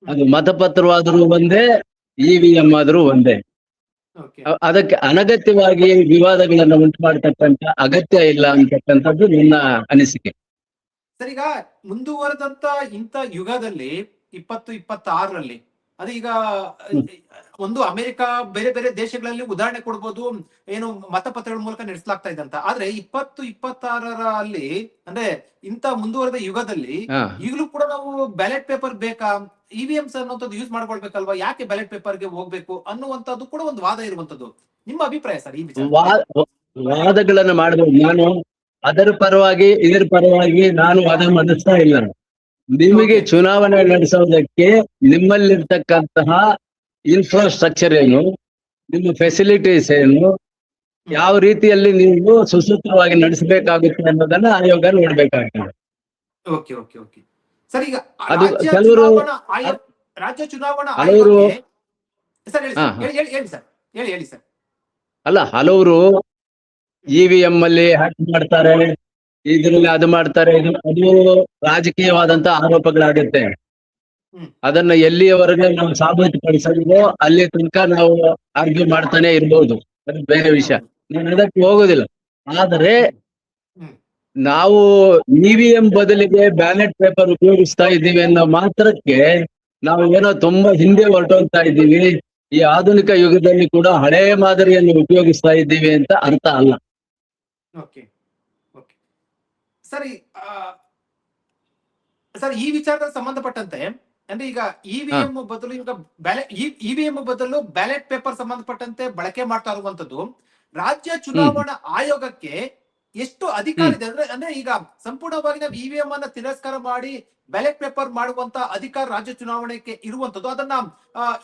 ಅದು ಮತಪತ್ರವಾದರೂ ಒಂದೇ, ಇವಿಎಂ ಆದರೂ ಒಂದೇ. Okay. ಅದಕ್ಕೆ ಅನಗತ್ಯವಾಗಿ ವಿವಾದಗಳನ್ನು ಉಂಟು ಮಾಡತಕ್ಕಂತ ಅಗತ್ಯ ಇಲ್ಲ ಅಂತಕ್ಕಂಥದ್ದು ನನ್ನ ಅನಿಸಿಕೆ. ಸರ್, ಈಗ ಮುಂದುವರೆದಂತ ಇಂಥ ಯುಗದಲ್ಲಿ 2026ರಲ್ಲಿ ಅದೀಗ ಒಂದು ಅಮೆರಿಕ ಬೇರೆ ಬೇರೆ ದೇಶಗಳಲ್ಲಿ ಉದಾಹರಣೆ ಕೊಡ್ಬೋದು, ಏನು ಮತಪತ್ರಗಳ ಮೂಲಕ ನಡೆಸಲಾಗ್ತಾ ಇದೆ ಅಂತ. ಆದ್ರೆ 2026ರಲ್ಲಿ ಅಂದ್ರೆ ಇಂಥ ಮುಂದುವರೆದ ಯುಗದಲ್ಲಿ ಈಗಲೂ ಕೂಡ ನಾವು ಬ್ಯಾಲೆಟ್ ಪೇಪರ್ ಬೇಕಾ, ಇವಿಎಂಸ್ ಅನ್ನುವಂಥದ್ದು ಯೂಸ್ ಮಾಡ್ಕೊಳ್ಬೇಕಲ್ವಾ, ಯಾಕೆ ಬ್ಯಾಲೆಟ್ ಪೇಪರ್ಗೆ ಹೋಗ್ಬೇಕು ಅನ್ನುವಂಥದ್ದು ಕೂಡ ಒಂದು ವಾದ ಇರುವಂತದ್ದು. ನಿಮ್ಮ ಅಭಿಪ್ರಾಯ ಸರ್ ಈ ವಿಚಾರ? ವಾದಗಳನ್ನು ಮಾಡಬಹುದು. ನಾನು ಅದರ ಪರವಾಗಿ ಇದರ ಪರವಾಗಿ ನಾನು ವಾದ ಮಂಡಿಸ್ತಾ ಇಲ್ಲ. ನಿಮಗೆ ಚುನಾವಣೆ ನಡೆಸೋದಕ್ಕೆ ನಿಮ್ಮಲ್ಲಿರ್ತಕ್ಕಂತಹ ಇನ್ಫ್ರಾಸ್ಟ್ರಕ್ಚರ್ ಏನು, ನಿಮ್ಮ ಫೆಸಿಲಿಟೀಸ್ ಏನು, ಯಾವ ರೀತಿಯಲ್ಲಿ ನೀವು ಸುಸೂತ್ರವಾಗಿ ನಡೆಸಬೇಕಾಗುತ್ತೆ ಅನ್ನೋದನ್ನ ಆಯೋಗ ನೋಡ್ಬೇಕಾಗ್ತದೆ. ಓಕೆ ಓಕೆ ಓಕೆ ಸರ್, ಈಗ ಅದು ರಾಜ್ಯ ಕೆಲವರು ಚುನಾವಣಾ ಹಲವರು ಆಯೋಗಕ್ಕೆ ಸರ್ ಹೇಳಿ ಸರ್, ಹೇಳಿ ಸರ್. ಅಲ್ಲ, ಹಲವರು ಇವಿಎಂ ಅಲ್ಲಿ ಹ್ಯಾಕ್ ಮಾಡ್ತಾರೆ, ಇದ್ರಲ್ಲಿ ಅದು ಮಾಡ್ತಾರೆ, ಅದು ರಾಜಕೀಯವಾದಂತ ಆರೋಪಗಳಾಗುತ್ತೆ. ಅದನ್ನ ಎಲ್ಲಿಯವರೆಗೆ ನಾವು ಸಾಬೀತುಪಡಿಸೋದಿವೋ ಅಲ್ಲಿ ತನಕ ನಾವು ಆರ್ಗ್ಯೂ ಮಾಡ್ತಾನೆ ಇರ್ಬೋದು, ಅದು ಬೇರೆ ವಿಷಯ, ನಾನು ಅದಕ್ಕೆ ಹೋಗೋದಿಲ್ಲ. ಆದರೆ ನಾವು ಇವಿಎಂ ಬದಲಿಗೆ ಬ್ಯಾಲೆಟ್ ಪೇಪರ್ ಉಪಯೋಗಿಸ್ತಾ ಇದ್ದೀವಿ ಅನ್ನೋ ಮಾತ್ರಕ್ಕೆ ನಾವು ಏನೋ ತುಂಬಾ ಹಿಂದೆ ಹೊರಟೋಗ್ತಾ ಇದ್ದೀವಿ, ಈ ಆಧುನಿಕ ಯುಗದಲ್ಲಿ ಕೂಡ ಹಳೆ ಮಾದರಿಯನ್ನು ಉಪಯೋಗಿಸ್ತಾ ಇದ್ದೀವಿ ಅಂತ ಅರ್ಥ ಅಲ್ಲ. ಓಕೆ ಓಕೆ ಸರಿ. ಸರ್, ಈ ವಿಚಾರಕ್ಕೆ ಸಂಬಂಧಪಟ್ಟಂತೆ ಅಂದ್ರೆ ಈಗ ಇವಿಎಂ ಬದಲು ಈಗ ಇವಿಎಂ ಬದಲು ಬ್ಯಾಲೆಟ್ ಪೇಪರ್ ಸಂಬಂಧಪಟ್ಟಂತೆ ಬಳಕೆ ಮಾಡ್ತಾ ಇರುವಂತದ್ದು ರಾಜ್ಯ ಚುನಾವಣಾ ಆಯೋಗಕ್ಕೆ ಎಷ್ಟು ಅಧಿಕಾರ ಇದೆ? ಅಂದ್ರೆ ಈಗ ಸಂಪೂರ್ಣವಾಗಿ ನಾವು ಇವಿಎಂ ಅನ್ನ ತಿರಸ್ಕಾರ ಮಾಡಿ ಬ್ಯಾಲೆಟ್ ಪೇಪರ್ ಮಾಡುವಂತ ಅಧಿಕಾರ ರಾಜ್ಯ ಚುನಾವಣೆಗೆ ಇರುವಂತದ್ದು. ಅದನ್ನ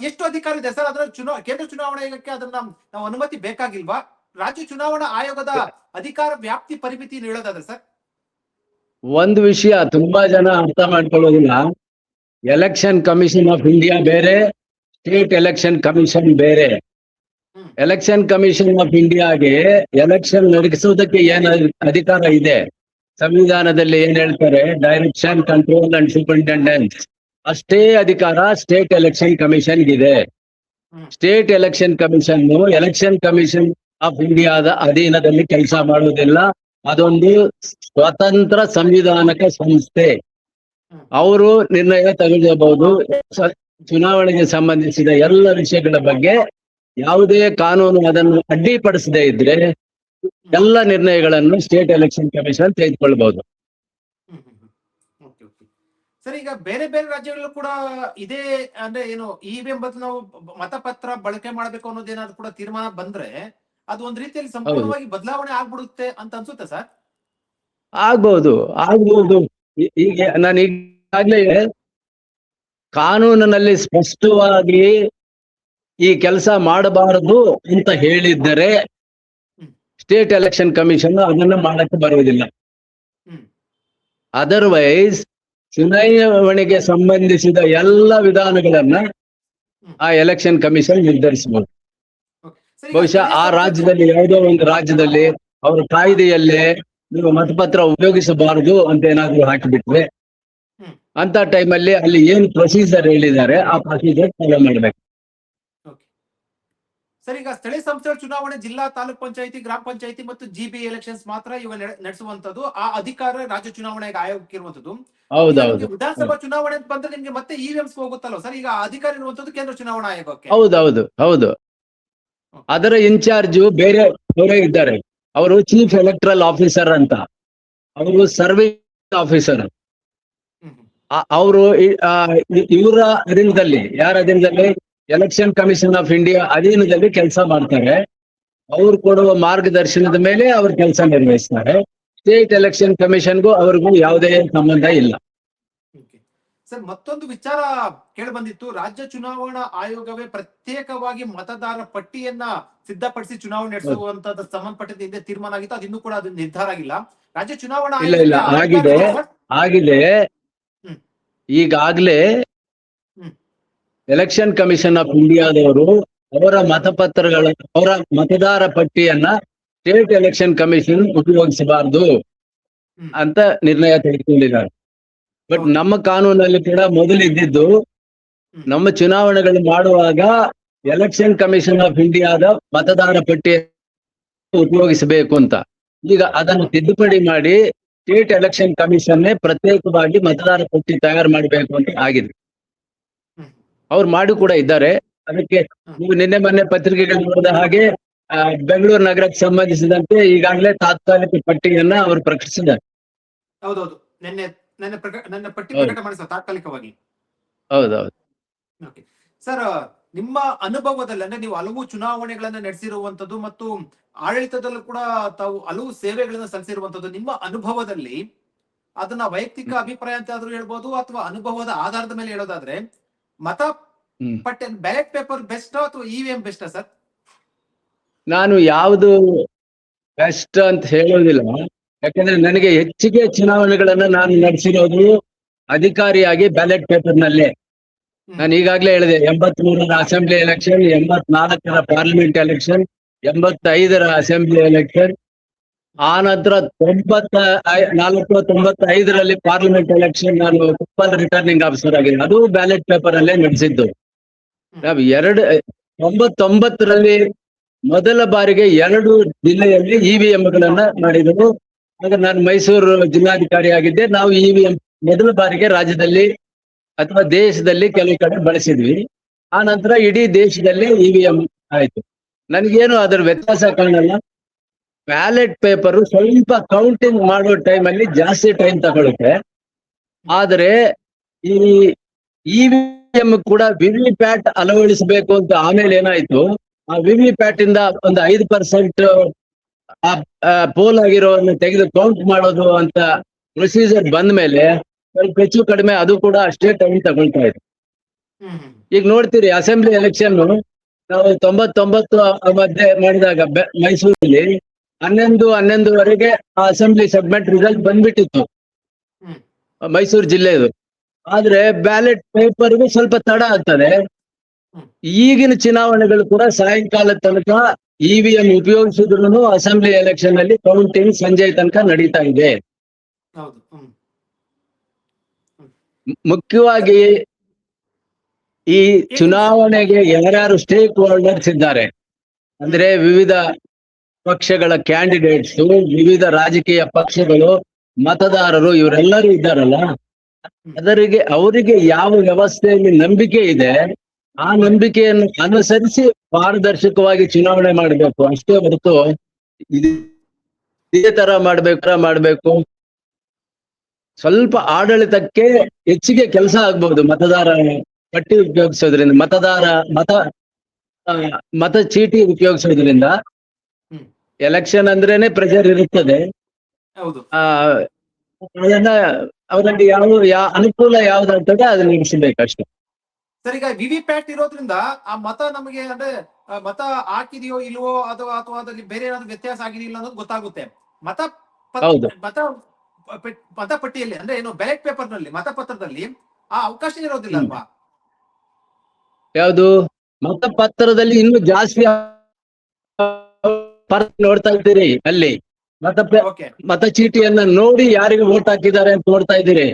ಎಷ್ಟು ಅಧಿಕಾರ ಇದೆ ಸರ್? ಅದರ ಕೇಂದ್ರ ಚುನಾವಣಾ ಆಯೋಗಕ್ಕೆ ಅದನ್ನ ನಾವು ಅನುಮತಿ ಬೇಕಾಗಿಲ್ವಾ? ರಾಜ್ಯ ಚುನಾವಣಾ ಆಯೋಗದ ಅಧಿಕಾರ ವ್ಯಾಪ್ತಿ ಪರಿಮಿತಿ ಹೇಳೋದಾದ್ರೆ ಸರ್? ಒಂದು ವಿಷಯ ತುಂಬಾ ಜನ ಅರ್ಥ ಮಾಡ್ಕೊಳ್ಳೋದಿಲ್ಲ. ಎಲೆಕ್ಷನ್ ಕಮಿಷನ್ ಆಫ್ ಇಂಡಿಯಾ ಬೇರೆ, ಸ್ಟೇಟ್ ಎಲೆಕ್ಷನ್ ಕಮಿಷನ್ ಬೇರೆ. ಹ್ಮ್. ಎಲೆಕ್ಷನ್ ಕಮಿಷನ್ ಆಫ್ ಇಂಡಿಯಾಗೆ ಎಲೆಕ್ಷನ್ ನಡೆಸುವುದಕ್ಕೆ ಏನ್ ಅಧಿಕಾರ ಇದೆ, ಸಂವಿಧಾನದಲ್ಲಿ ಏನ್ ಹೇಳ್ತಾರೆ, ಡೈರೆಕ್ಷನ್, ಕಂಟ್ರೋಲ್ ಅಂಡ್ ಸೂಪರಿಂಟೆಂಡೆನ್ಸ್, ಅಷ್ಟೇ ಅಧಿಕಾರ ಸ್ಟೇಟ್ ಎಲೆಕ್ಷನ್ ಕಮಿಷನ್ ಇದೆ. ಹ್ಮ್. State election commission election commission of ಇಂಡಿಯಾದ ಅಧೀನದಲ್ಲಿ ಕೆಲಸ ಮಾಡುವುದಿಲ್ಲ. ಅದೊಂದು ಸ್ವತಂತ್ರ ಸಂವಿಧಾನಕ ಸಂಸ್ಥೆ. ಹ್ಮ್. ಅವರು ನಿರ್ಣಯ ತೆಗೆದುಕೊಳ್ಳಬಹುದು. ಚುನಾವಣೆಗೆ ಸಂಬಂಧಿಸಿದ ಎಲ್ಲ ವಿಷಯಗಳ ಬಗ್ಗೆ ಯಾವುದೇ ಕಾನೂನು ಅದನ್ನು ಅಡ್ಡಿಪಡಿಸದೇ ಇದ್ರೆ ಎಲ್ಲ ನಿರ್ಣಯಗಳನ್ನು ಸ್ಟೇಟ್ ಎಲೆಕ್ಷನ್ ಕಮಿಷನ್ ತೆಗೆದುಕೊಳ್ಬಹುದು. ಓಕೆ ಓಕೆ ಸರ್, ಈಗ ಬೇರೆ ಬೇರೆ ರಾಜ್ಯಗಳಲ್ಲೂ ಕೂಡ ಇದೇ ಅಂದ್ರೆ ಏನು ಇವಿಎಂ ಬದಲು ನಾವು ಮತಪತ್ರ ಬಳಕೆ ಮಾಡಬೇಕು ಅನ್ನೋದೇನಾದ್ರು ಕೂಡ ತೀರ್ಮಾನ ಬಂದ್ರೆ ಅದು ಒಂದ್ ರೀತಿಯಲ್ಲಿ ಸಂಪೂರ್ಣವಾಗಿ ಬದಲಾವಣೆ ಆಗ್ಬಿಡುತ್ತೆ ಅಂತ ಅನ್ಸುತ್ತೆ ಸರ್. ಆಗ್ಬಹುದು. ಈಗ ನಾನು ಈಗಾಗಲೇ ಕಾನೂನಿನಲ್ಲಿ ಸ್ಪಷ್ಟವಾಗಿ ಈ ಕೆಲಸ ಮಾಡಬಾರದು ಅಂತ ಹೇಳಿದ್ದರೆ ಸ್ಟೇಟ್ ಎಲೆಕ್ಷನ್ ಕಮಿಷನ್ ಅದನ್ನ ಮಾಡಕ್ಕೆ ಬರುವುದಿಲ್ಲ. ಹ್ಮ್. ಅದರ್ವೈಸ್ ಚುನಾವಣೆಗೆ ಸಂಬಂಧಿಸಿದ ಎಲ್ಲ ವಿಧಾನಗಳನ್ನ ಆ ಎಲೆಕ್ಷನ್ ಕಮಿಷನ್ ನಿರ್ಧರಿಸಬಹುದು. ಸರ್, ಈಗ ಬಹುಶಃ ಆ ರಾಜ್ಯದಲ್ಲಿ, ಯಾವುದೋ ಒಂದು ರಾಜ್ಯದಲ್ಲಿ ಅವರ ಕಾಯ್ದೆಯಲ್ಲೇ ನೀವು ಮತಪತ್ರ ಉಪಯೋಗಿಸಬಾರದು ಅಂತ ಏನಾದ್ರು ಹಾಕಿಬಿಟ್ರೆ ಹ್ಮ್. ಅಂತ ಟೈಮಲ್ಲಿ ಅಲ್ಲಿ ಏನು ಪ್ರೊಸೀಜರ್ ಹೇಳಿದ್ದಾರೆ ಆ ಪ್ರೊಸೀಜರ್ ಫಾಲೋ ಮಾಡ್ಬೇಕು. ಓಕೆ ಸರ್, ಈಗ ಸ್ಥಳೀಯ ಸಂಸ್ಥೆಗಳ ಚುನಾವಣೆ ಜಿಲ್ಲಾ, ತಾಲೂಕ್ ಪಂಚಾಯತಿ, ಗ್ರಾಮ ಪಂಚಾಯತಿ ಮತ್ತು ಜಿಬಿ ಎಲೆಕ್ಷನ್ಸ್ ಮಾತ್ರ ಇವ ನಡೆಸುವಂತದ್ದು. ಆ ಅಧಿಕಾರ ರಾಜ್ಯ ಚುನಾವಣಾ ಆಯೋಗಕ್ಕೆ ಇರುವಂತದ್ದು. ಹೌದೌದು ವಿಧಾನಸಭಾ ಚುನಾವಣೆ ಅಂತ ಬಂದ್ರೆ ನಿಮ್ಗೆ ಮತ್ತೆ ಇವಿಎಂಸ್ ಹೋಗುತ್ತಲ್ಲ ಸರ್. ಈಗ ಆ ಅಧಿಕಾರ ಇರುವಂತದ್ದು ಕೇಂದ್ರ ಚುನಾವಣಾ ಆಯೋಗಕ್ಕೆ. ಹೌದು. ಅದರ ಇನ್ಚಾರ್ಜು ಬೇರೆ ಇದ್ದಾರೆ. ಅವರು ಚೀಫ್ ಎಲೆಕ್ಟ್ರಲ್ ಆಫೀಸರ್ ಅಂತ, ಅವರು ಸರ್ವಿಸ್ ಆಫೀಸರ್. ಅವರು ಇವರ ಅಧೀನದಲ್ಲಿ, ಯಾರ ಅಧೀನದಲ್ಲಿ, ಎಲೆಕ್ಷನ್ ಕಮಿಷನ್ ಆಫ್ ಇಂಡಿಯಾ ಅಧೀನದಲ್ಲಿ ಕೆಲಸ ಮಾಡ್ತಾರೆ. ಅವ್ರು ಕೊಡುವ ಮಾರ್ಗದರ್ಶನದ ಮೇಲೆ ಅವ್ರ ಕೆಲಸ ನಿರ್ವಹಿಸ್ತಾರೆ. ಸ್ಟೇಟ್ ಎಲೆಕ್ಷನ್ ಕಮಿಷನ್ಗೂ ಅವ್ರಿಗೂ ಯಾವುದೇ ಸಂಬಂಧ ಇಲ್ಲ. ಸರ್, ಮತ್ತೊಂದು ವಿಚಾರ ಕೇಳಿ ಬಂದಿತ್ತು. ರಾಜ್ಯ ಚುನಾವಣಾ ಆಯೋಗವೇ ಪ್ರತ್ಯೇಕವಾಗಿ ಮತದಾರ ಪಟ್ಟಿಯನ್ನ ಸಿದ್ಧಪಡಿಸಿ ಚುನಾವಣೆ ನಡೆಸುವಂತದ್ದು ಸಂಬಂಧಪಟ್ಟಿದ್ದ ಹಿಂದೆ ತೀರ್ಮಾನ ಆಗಿತ್ತು. ಅದು ಇನ್ನೂ ಕೂಡ ಅದು ನಿರ್ಧಾರ ಆಗಿಲ್ಲ. ರಾಜ್ಯ ಚುನಾವಣಾ ಇಲ್ಲ ಆಗಿದೆ. ಈಗಾಗ್ಲೇ ಎಲೆಕ್ಷನ್ ಕಮಿಷನ್ ಆಫ್ ಇಂಡಿಯಾದವರು ಅವರ ಅವರ ಮತದಾರ ಪಟ್ಟಿಯನ್ನ ಸ್ಟೇಟ್ ಎಲೆಕ್ಷನ್ ಕಮಿಷನ್ ಉಪಯೋಗಿಸಬಾರದು ಅಂತ ನಿರ್ಣಯ ತೆಗೆದುಕೊಂಡಿದ್ದಾರೆ. ಬಟ್ ನಮ್ಮ ಕಾನೂನಲ್ಲಿ ಕೂಡ ಮೊದಲಿದ್ದು ನಮ್ಮ ಚುನಾವಣೆಗಳು ಮಾಡುವಾಗ ಎಲೆಕ್ಷನ್ ಕಮಿಷನ್ ಆಫ್ ಇಂಡಿಯಾದ ಮತದಾರ ಪಟ್ಟಿ ಉಪಯೋಗಿಸಬೇಕು ಅಂತ. ಈಗ ಅದನ್ನು ತಿದ್ದುಪಡಿ ಮಾಡಿ ಸ್ಟೇಟ್ ಎಲೆಕ್ಷನ್ ಕಮಿಷನ್ನೇ ಪ್ರತ್ಯೇಕವಾಗಿ ಮತದಾರ ಪಟ್ಟಿ ತಯಾರು ಮಾಡಬೇಕು ಅಂತ ಆಗಿದೆ. ಅವ್ರು ಮಾಡಿ ಕೂಡ ಇದ್ದಾರೆ. ಅದಕ್ಕೆ ನೀವು ನಿನ್ನೆ ಮೊನ್ನೆ ಪತ್ರಿಕೆಗಳು ನೋಡಿದ ಹಾಗೆ ಬೆಂಗಳೂರು ನಗರಕ್ಕೆ ಸಂಬಂಧಿಸಿದಂತೆ ಈಗಾಗಲೇ ತಾತ್ಕಾಲಿಕ ಪಟ್ಟಿಯನ್ನ ಅವರು ಪ್ರಕಟಿಸಿದ್ದಾರೆ. ಹೌದೌದು, ನನ್ನ ಪಟ್ಟಿ ಪ್ರಕಟ ಮಾಡಿಸ ತಾತ್ಕಾಲಿಕವಾಗಿ. ಹೌದೌದು. ಸರ್, ನಿಮ್ಮ ಅನುಭವದಲ್ಲಿ, ಅಂದ್ರೆ ನೀವು ಹಲವು ಚುನಾವಣೆಗಳನ್ನ ನಡೆಸಿರುವಂತದ್ದು ಮತ್ತು ಆಡಳಿತದಲ್ಲೂ ಕೂಡ ತಾವು ಹಲವು ಸೇವೆಗಳನ್ನ ಸಲ್ಲಿಸಿರುವಂತದ್ದು, ನಿಮ್ಮ ಅನುಭವದಲ್ಲಿ ಅದನ್ನ ವೈಯಕ್ತಿಕ ಅಭಿಪ್ರಾಯ ಅಂತ ಆದ್ರೂ ಹೇಳ್ಬೋದು ಅಥವಾ ಅನುಭವದ ಆಧಾರದ ಮೇಲೆ ಹೇಳೋದಾದ್ರೆ ಮತ ಪಟ್ಟಿ ಬ್ಯಾಲೆಟ್ ಪೇಪರ್ ಬೆಸ್ಟ್ ಅಥವಾ ಇವಿಎಂ ಬೆಸ್ಟ್ ಸರ್? ನಾನು ಯಾವುದು ಬೆಸ್ಟ್ ಅಂತ ಹೇಳೋದಿಲ್ಲ. ಯಾಕಂದ್ರೆ ನನಗೆ ಹೆಚ್ಚಿಗೆ ಚುನಾವಣೆಗಳನ್ನ ನಾನು ನಡೆಸಿರೋದು ಅಧಿಕಾರಿಯಾಗಿ ಬ್ಯಾಲೆಟ್ ಪೇಪರ್ ನಲ್ಲೇ. ನಾನು ಈಗಾಗಲೇ ಹೇಳಿದೆ, 83ರ ಅಸೆಂಬ್ಲಿ ಎಲೆಕ್ಷನ್, 84ರ ಪಾರ್ಲಿಮೆಂಟ್ ಎಲೆಕ್ಷನ್, 85ರ ಅಸೆಂಬ್ಲಿ ಎಲೆಕ್ಷನ್, ಆ ನಂತರ 94-95ರಲ್ಲಿ ಪಾರ್ಲಿಮೆಂಟ್ ಎಲೆಕ್ಷನ್ ನಾನು ಕುಪ್ಪಲ್ ರಿಟರ್ನಿಂಗ್ ಆಫೀಸರ್ ಆಗಿದ್ದೆ. ಅದು ಬ್ಯಾಲೆಟ್ ಪೇಪರ್ ಅಲ್ಲೇ ನಡೆಸಿದ್ದು. ನಾವು 99ರಲ್ಲಿ ಮೊದಲ ಬಾರಿಗೆ 2 ಜಿಲ್ಲೆಯಲ್ಲಿ ಇವಿಎಂಗಳನ್ನ ಮಾಡಿದೆವು. ಆಗ ನಾನು ಮೈಸೂರು ಜಿಲ್ಲಾಧಿಕಾರಿ ಆಗಿದ್ದೆ. ನಾವು ಇವಿಎಂ ಮೊದಲ ಬಾರಿಗೆ ರಾಜ್ಯದಲ್ಲಿ ಅಥವಾ ದೇಶದಲ್ಲಿ ಕೆಲವು ಕಡೆ ಬಳಸಿದ್ವಿ. ಆ ನಂತರ ಇಡೀ ದೇಶದಲ್ಲಿ ಇವಿಎಂ ಆಯ್ತು. ನನಗೇನು ಅದರ ವ್ಯತ್ಯಾಸ ಕಾಣಲ್ಲ. ಬ್ಯಾಲೆಟ್ ಪೇಪರ್ ಸ್ವಲ್ಪ ಕೌಂಟಿಂಗ್ ಮಾಡೋ ಟೈಮಲ್ಲಿ ಜಾಸ್ತಿ ಟೈಮ್ ತಗೊಳುತ್ತೆ. ಆದರೆ ಈ ಇವಿಎಂ ಕೂಡ ವಿವಿಪ್ಯಾಟ್ ಅಳವಡಿಸಬೇಕು ಅಂತ ಆಮೇಲೆ ಏನಾಯ್ತು, ಆ ವಿವಿಪ್ಯಾಟ್ ಇಂದ ಒಂದು 5% ಪೋಲ್ ಆಗಿರೋವನ್ನು ತೆಗೆದು ಕೌಂಟ್ ಮಾಡೋದು ಅಂತ ಪ್ರೊಸೀಜರ್ ಬಂದ ಮೇಲೆ ಸ್ವಲ್ಪ ಹೆಚ್ಚು ಕಡಿಮೆ ಅದು ಕೂಡ ಅಷ್ಟೇ ಟೈಮ್ ತಗೊಳ್ತಾ ಇದೆ. ಈಗ ನೋಡ್ತೀರಿ, ಅಸೆಂಬ್ಲಿ ಎಲೆಕ್ಷನ್ ನಾವು 99 ಮಧ್ಯೆ ಮಾಡಿದಾಗ ಮೈಸೂರಲ್ಲಿ 11-11ವರೆಗೆ ಆ ಅಸೆಂಬ್ಲಿ ಸಬ್ಮಿಟ್ ರಿಸಲ್ಟ್ ಬಂದ್ಬಿಟ್ಟಿತ್ತು ಮೈಸೂರು ಜಿಲ್ಲೆದು. ಆದ್ರೆ ಬ್ಯಾಲೆಟ್ ಪೇಪರ್ಗೂ ಸ್ವಲ್ಪ ತಡ ಆಗ್ತದೆ. ಹ್ಮ್. ಈಗಿನ ಚುನಾವಣೆಗಳು ಕೂಡ ಸಾಯಂಕಾಲ ತನಕ ಇವಿಎಂ ಉಪಯೋಗಿಸಿದ್ರು ಅಸೆಂಬ್ಲಿ ಎಲೆಕ್ಷನ್ ಅಲ್ಲಿ ಕೌಂಟಿಂಗ್ ಸಂಜೆ ತನಕ ನಡೀತಾ ಇದೆ. ಹೌದು. ಮುಖ್ಯವಾಗಿ ಈ ಚುನಾವಣೆಗೆ ಯಾರ್ಯಾರು ಸ್ಟೇಕ್ ಹೋಲ್ಡರ್ಸ್ ಇದ್ದಾರೆ ಅಂದ್ರೆ ವಿವಿಧ ಪಕ್ಷಗಳ ಕ್ಯಾಂಡಿಡೇಟ್ಸ್, ವಿವಿಧ ರಾಜಕೀಯ ಪಕ್ಷಗಳು, ಮತದಾರರು ಇವರೆಲ್ಲರೂ ಇದ್ದಾರಲ್ಲ, ಅವರಿಗೆ ಯಾವ ವ್ಯವಸ್ಥೆಯಲ್ಲಿ ನಂಬಿಕೆ ಇದೆ ಆ ನಂಬಿಕೆಯನ್ನು ಅನುಸರಿಸಿ ಪಾರದರ್ಶಕವಾಗಿ ಚುನಾವಣೆ ಮಾಡಬೇಕು ಅಷ್ಟೇ ಹೊರತು ಇದೇ ತರ ಮಾಡ್ಬೇಕು. ಸ್ವಲ್ಪ ಆಡಳಿತಕ್ಕೆ ಹೆಚ್ಚಿಗೆ ಕೆಲಸ ಆಗ್ಬಹುದು ಮತದಾರ ಪಟ್ಟಿ ಉಪಯೋಗಿಸೋದ್ರಿಂದ, ಮತ ಚೀಟಿ ಉಪಯೋಗಿಸೋದ್ರಿಂದ. ಎಲೆಕ್ಷನ್ ಅಂದ್ರೇನೆ ಪ್ರೆಷರ್ ಇರುತ್ತದೆ. ಹೌದು. ಅದನ್ನ ಅವರಲ್ಲಿ ಅನುಕೂಲ ಯಾವ್ದಂತದೆ ಅದನ್ನ ಇರಿಸಬೇಕಷ್ಟೇ. ಸರ್, ಈಗ ವಿವಿಪ್ಯಾಟ್ ಇರೋದ್ರಿಂದ ಆ ಮತ ನಮಗೆ ಅಂದ್ರೆ ಮತ ಹಾಕಿದೆಯೋ ಇಲ್ವೋ ಅಥವಾ ಅದ್ರಲ್ಲಿ ಬೇರೆ ಏನಾದ್ರು ವ್ಯತ್ಯಾಸ ಆಗಿದೆಯಿಲ್ಲ ಅನ್ನೋದು ಗೊತ್ತಾಗುತ್ತೆ. ಹೌದು. ಮತಪಟ್ಟಿಯಲ್ಲಿ ಅಂದ್ರೆ ಏನು ಬ್ಯಾಲೆಟ್ ಪೇಪರ್ ನಲ್ಲಿ ಮತಪತ್ರದಲ್ಲಿ ಆ ಅವಕಾಶ ಇರೋದಿಲ್ಲ ಅಲ್ವಾ? ಯಾವುದು ಮತಪತ್ರದಲ್ಲಿ ಇನ್ನೂ ಜಾಸ್ತಿ ನೋಡ್ತಾ ಇದ್ದೀರಿ ಅಲ್ಲಿ ಮತ ಚೀಟಿಯನ್ನ ನೋಡಿ ಯಾರಿಗೆ ವೋಟ್ ಹಾಕಿದ್ದಾರೆ ಅಂತ ನೋಡ್ತಾ ಇದ್ದೀರಿ.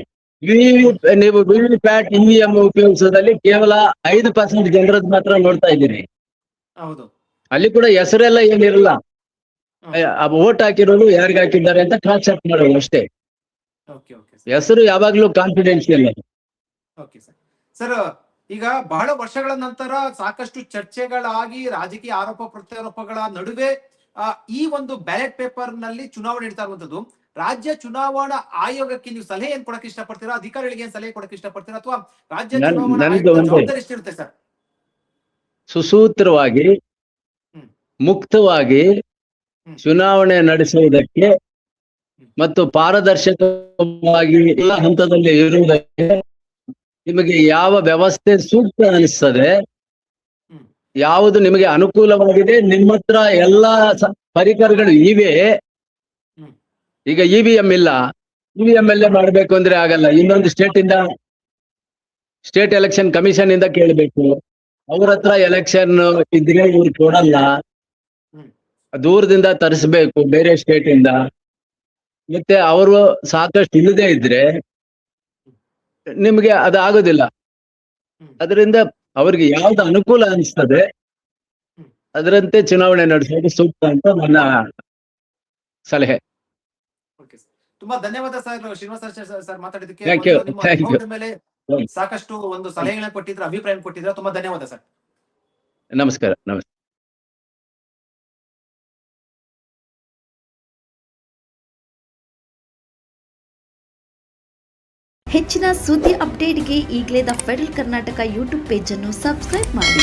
ನೀವು ವಿವಿಪ್ಯಾಟ್ ಇವಿಎಂ ಉಪಯೋಗಿಸೋದ್ರಲ್ಲಿ ಕೇವಲ 5% ಜನರದ್ದು ಮಾತ್ರ ನೋಡ್ತಾ ಇದ್ದೀರಿ. ಹೌದು. ಅಲ್ಲಿ ಕೂಡ ಹೆಸರೆಲ್ಲ ಏನಿರಲ್ಲ, ವೋಟ್ ಹಾಕಿರೋರು ಯಾರಿಗೆ ಹಾಕಿದ್ದಾರೆ ಅಂತ ಕ್ರಾಸ್ ಚೆಕ್ ಮಾಡೋದು ಅಷ್ಟೇ. ಹೆಸರು ಯಾವಾಗ್ಲೂ ಕಾನ್ಫಿಡೆನ್ಶಿಯಲ್. ಸರ್, ಈಗ ಬಹಳ ವರ್ಷಗಳ ನಂತರ ಸಾಕಷ್ಟು ಚರ್ಚೆಗಳಾಗಿ ರಾಜಕೀಯ ಆರೋಪ ಪ್ರತ್ಯಾರೋಪಗಳ ನಡುವೆ ಈ ಒಂದು ಬ್ಯಾಲೆಟ್ ಪೇಪರ್ ನಲ್ಲಿ ಚುನಾವಣೆ ನಡೀತಾ ಇರುವಂತದ್ದು. ರಾಜ್ಯ ಚುನಾವಣಾ ಆಯೋಗಕ್ಕೆ ನೀವು ಸಲಹೆ ಏನ್ ಕೊಡಕ್ಕೆ ಇಷ್ಟಪಡ್ತೀರಾ? ಅಧಿಕಾರಿಗಳಿಗೆ ಏನ್ ಸಲಹೆ ಕೊಡಕ್ಕೆ ಇಷ್ಟಪಡ್ತೀರಾ? ಅಥವಾ ರಾಜ್ಯ ಚುನಾವಣಾ ಆಯೋಗದ ಜವಾಬ್ದಾರಿ ಎಷ್ಟಿರುತ್ತೆ ಸರ್? ಸುಸೂತ್ರವಾಗಿ ಮುಕ್ತವಾಗಿ ಚುನಾವಣೆ ನಡೆಸುವುದಕ್ಕೆ ಮತ್ತು ಪಾರದರ್ಶಕವಾಗಿ ಎಲ್ಲ ಹಂತದಲ್ಲಿ ಇರುವುದಕ್ಕೆ ನಿಮಗೆ ಯಾವ ವ್ಯವಸ್ಥೆ ಸೂಕ್ತ ಅನಿಸ್ತದೆ, ಯಾವುದು ನಿಮಗೆ ಅನುಕೂಲವಾಗಿದೆ, ನಿಮ್ಮ ಹತ್ರ ಎಲ್ಲಾ ಪರಿಕರಗಳು ಇವೆ. ಈಗ ಇವಿಎಂ ಇಲ್ಲ, ಇವಿಎಂ ಅಲ್ಲೇ ಮಾಡ್ಬೇಕು ಅಂದ್ರೆ ಆಗಲ್ಲ. ಇನ್ನೊಂದು ಸ್ಟೇಟ್ ಎಲೆಕ್ಷನ್ ಕಮಿಷನ್ ಇಂದ ಕೇಳಬೇಕು. ಅವ್ರ ಹತ್ರ ಎಲೆಕ್ಷನ್ ಇದ್ರೆ ಇವ್ರು ಕೊಡಲ್ಲ, ದೂರದಿಂದ ತರಿಸ್ಬೇಕು ಬೇರೆ ಸ್ಟೇಟ್ ಇಂದ. ಮತ್ತೆ ಅವರು ಸಾಕಷ್ಟು ಇಲ್ಲದೆ ಇದ್ರೆ ನಿಮ್ಗೆ ಅದಾಗೋದಿಲ್ಲ. ಅದರಿಂದ ಅವ್ರಿಗೆ ಯಾವ್ದು ಅನುಕೂಲ ಅನಿಸ್ತದೆ ಅದರಂತೆ ಚುನಾವಣೆ ನಡೆಸೋದು ಸೂಕ್ತ ಅಂತ ನನ್ನ ಸಲಹೆ. ತುಂಬಾ ಧನ್ಯವಾದ ಸರ್, ಶ್ರೀನಿವಾಸ ಸರ್ ಮಾತಾಡಿದಕ್ಕೆ. Thank you. ಮೇಲೆ ಸಾಕಷ್ಟು ಒಂದು ಸಲಹೆಗಳನ್ನ ಕೊಟ್ಟಿದ್ರೆ, ಅಭಿಪ್ರಾಯ ಕೊಟ್ಟಿದ್ರೆ ತುಂಬಾ ಧನ್ಯವಾದ ಸರ್. ನಮಸ್ಕಾರ. ಹೆಚ್ಚಿನ ಸುದ್ದಿ ಅಪ್ಡೇಟ್ಗೆ ಈಗಲೇ the federal Karnataka YouTube page ಅನ್ನು ಸಬ್ಸ್ಕ್ರೈಬ್ ಮಾಡಿ.